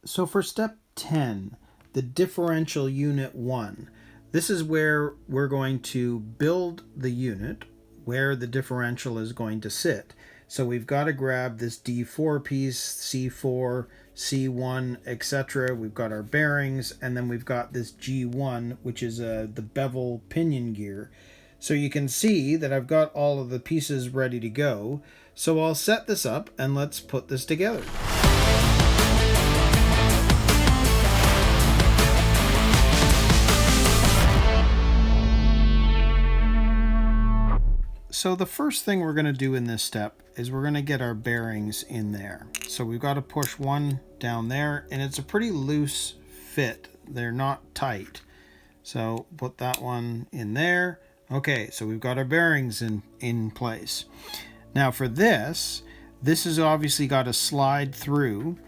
So for step 10, the differential unit 1, this is where we're going to build the unit where the differential is going to sit. So we've got to grab this D4 piece, C4, C1, etc. We've got our bearings, and then we've got this G1, which is the bevel pinion gear. So you can see that I've got all of the pieces ready to go. So I'll set this up and let's put this together. So the first thing we're going to do in this step is we're going to get our bearings in there. So we've got to push one down there, and it's a pretty loose fit. They're not tight. So put that one in there. Okay, so we've got our bearings in place. Now for this has obviously got to slide through.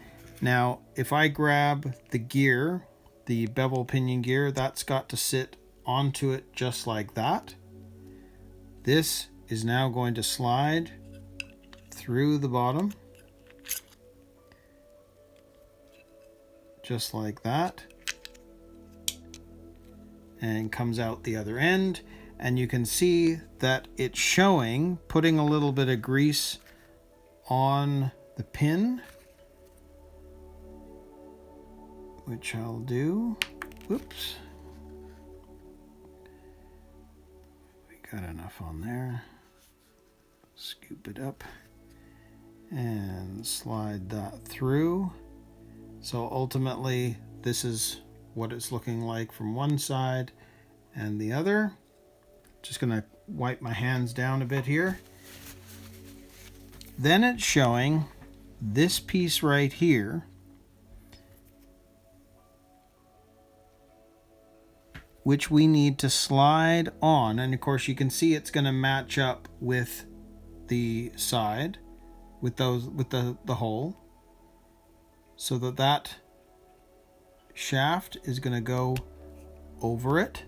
Now if I grab the gear, the bevel pinion gear, that's got to sit onto it just like that. This is now going to slide through the bottom just like that and comes out the other end, and you can see that it's showing, putting a little bit of grease on the pin, which I'll do. Oops, we got enough on there. Scoop it up and slide that through. So ultimately this is what it's looking like from one side and the other. Just gonna wipe my hands down a bit here. Then it's showing this piece right here, which we need to slide on, and of course you can see it's going to match up with the side, with the hole, so that shaft is going to go over it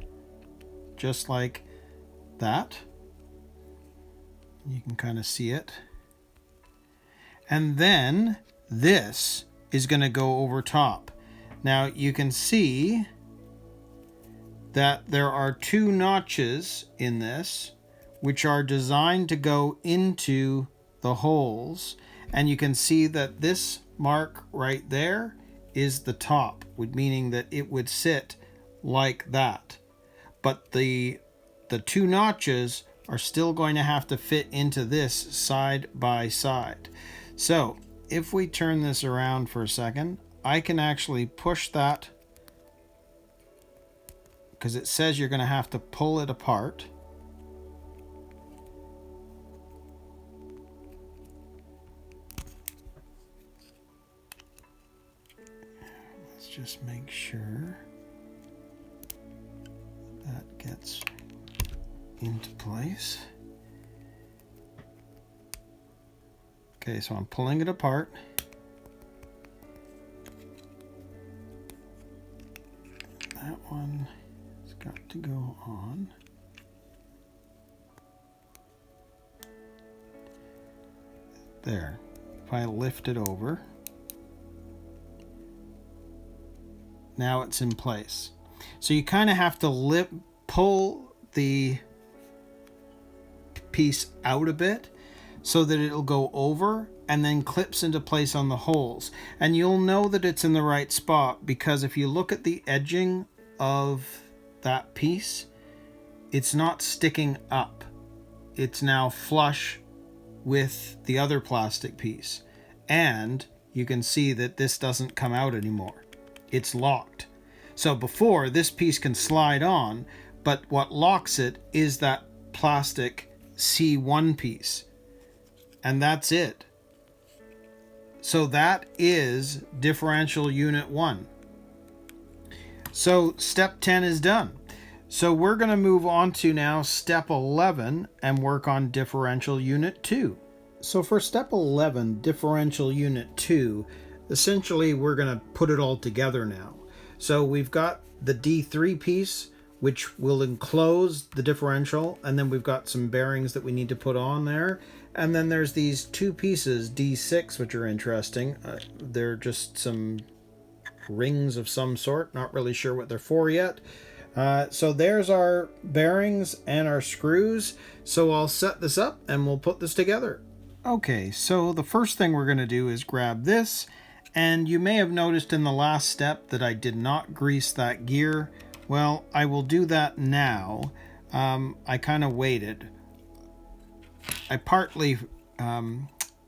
just like that. You can kind of see it, and then this is going to go over top. Now you can see that there are two notches in this which are designed to go into the holes, and you can see that this mark right there is the top, meaning that it would sit like that, but the two notches are still going to have to fit into this side by side. So if we turn this around for a second, I can actually push that, because it says you're going to have to pull it apart. Let's just make sure that gets into place. Okay, so I'm pulling it apart. That one has got to go on. There. If I lift it over, now it's in place. So you kind of have to pull the piece out a bit so that it'll go over and then clips into place on the holes. And you'll know that it's in the right spot because if you look at the edging of that piece, it's not sticking up. It's now flush with the other plastic piece. And you can see that this doesn't come out anymore. It's locked. So before, this piece can slide on, but what locks it is that plastic C1 piece. And that's it. So that is differential unit 1. So step 10 is done. So we're going to move on to now step 11 and work on differential unit 2. So for step 11, differential unit 2, essentially we're going to put it all together now. So we've got the D3 piece, which will enclose the differential, and then we've got some bearings that we need to put on there. And then there's these two pieces, D6, which are interesting. They're just some rings of some sort. Not really sure what they're for yet. So there's our bearings and our screws. So I'll set this up and we'll put this together. Okay, so the first thing we're going to do is grab this. And you may have noticed in the last step that I did not grease that gear. Well, I will do that now. I kind of waited. I partly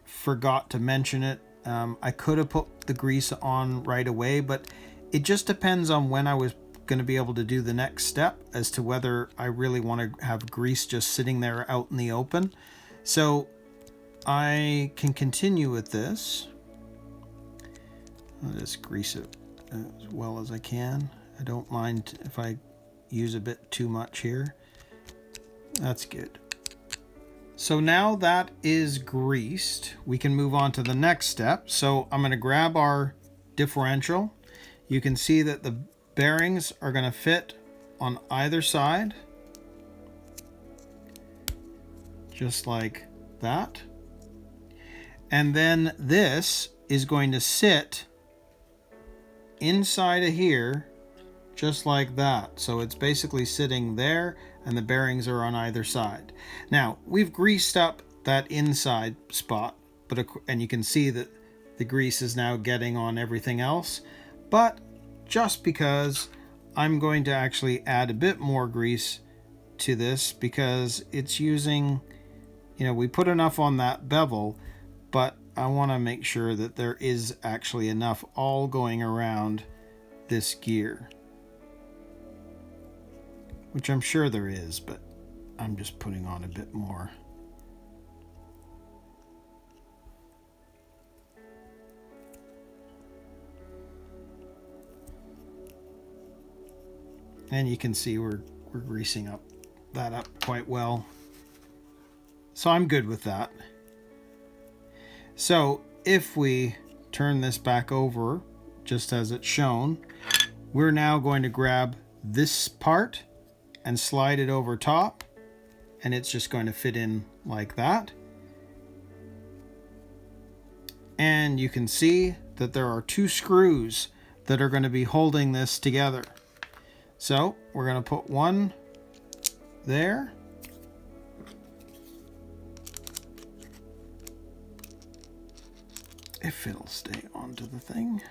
forgot to mention it. I could have put the grease on right away, but it just depends on when I was going to be able to do the next step as to whether I really want to have grease just sitting there out in the open. So I can continue with this. I'll just grease it as well as I can. I don't mind if I use a bit too much here. That's good. So now that is greased, we can move on to the next step. So I'm going to grab our differential. You can see that the bearings are going to fit on either side, just like that. And then this is going to sit inside of here, just like that. So it's basically sitting there and the bearings are on either side. Now we've greased up that inside spot, and you can see that the grease is now getting on everything else. But just because, I'm going to actually add a bit more grease to this because it's using, we put enough on that bevel, but I want to make sure that there is actually enough all going around this gear, which I'm sure there is, but I'm just putting on a bit more. And you can see we're greasing that up quite well. So I'm good with that. So if we turn this back over, just as it's shown, we're now going to grab this part and slide it over top, and it's just going to fit in like that. And you can see that there are 2 screws that are going to be holding this together. So we're going to put one there. If it'll stay onto the thing.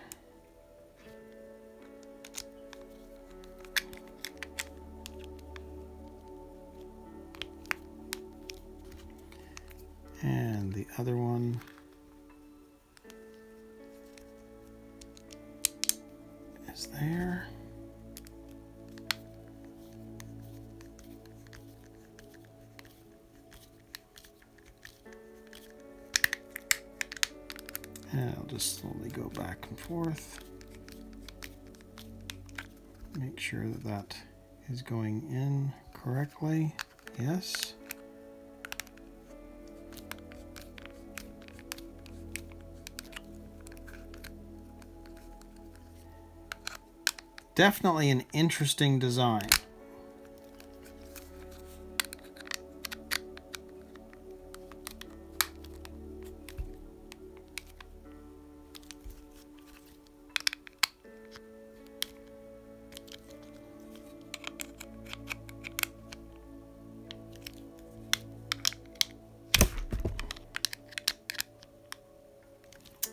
And the other one is there. And I'll just slowly go back and forth. Make sure that that is going in correctly. Yes. Definitely an interesting design.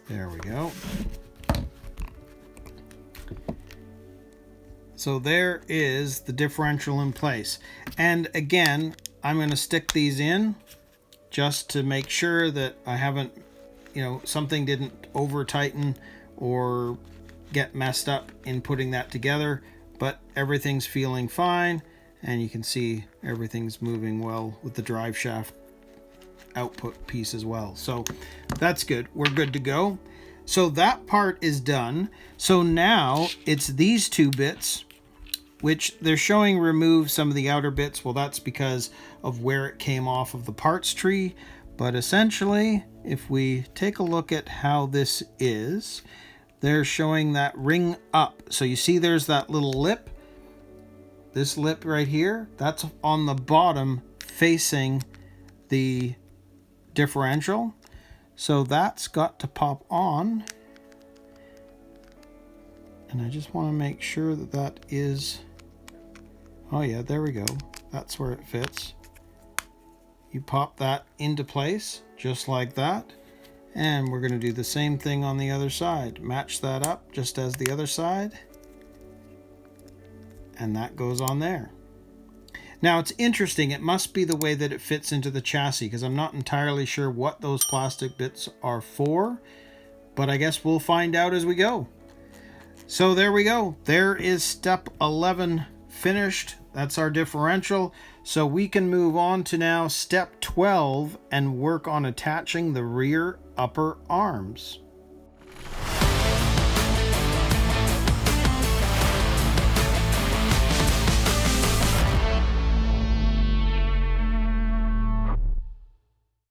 There we go. So there is the differential in place. And again, I'm going to stick these in just to make sure that I haven't, something didn't over tighten or get messed up in putting that together, but everything's feeling fine. And you can see everything's moving well with the drive shaft output piece as well. So that's good. We're good to go. So that part is done. So now it's these 2 bits, which they're showing remove some of the outer bits. Well, that's because of where it came off of the parts tree. But essentially, if we take a look at how this is, they're showing that ring up. So you see there's that little lip. This lip right here, that's on the bottom facing the differential. So that's got to pop on. And I just want to make sure that that is, oh yeah, there we go. That's where it fits. You pop that into place just like that. And we're going to do the same thing on the other side. Match that up just as the other side. And that goes on there. Now it's interesting, it must be the way that it fits into the chassis, because I'm not entirely sure what those plastic bits are for, but I guess we'll find out as we go. So there we go. There is step 11 finished. That's our differential. So we can move on to now step 12 and work on attaching the rear upper arms.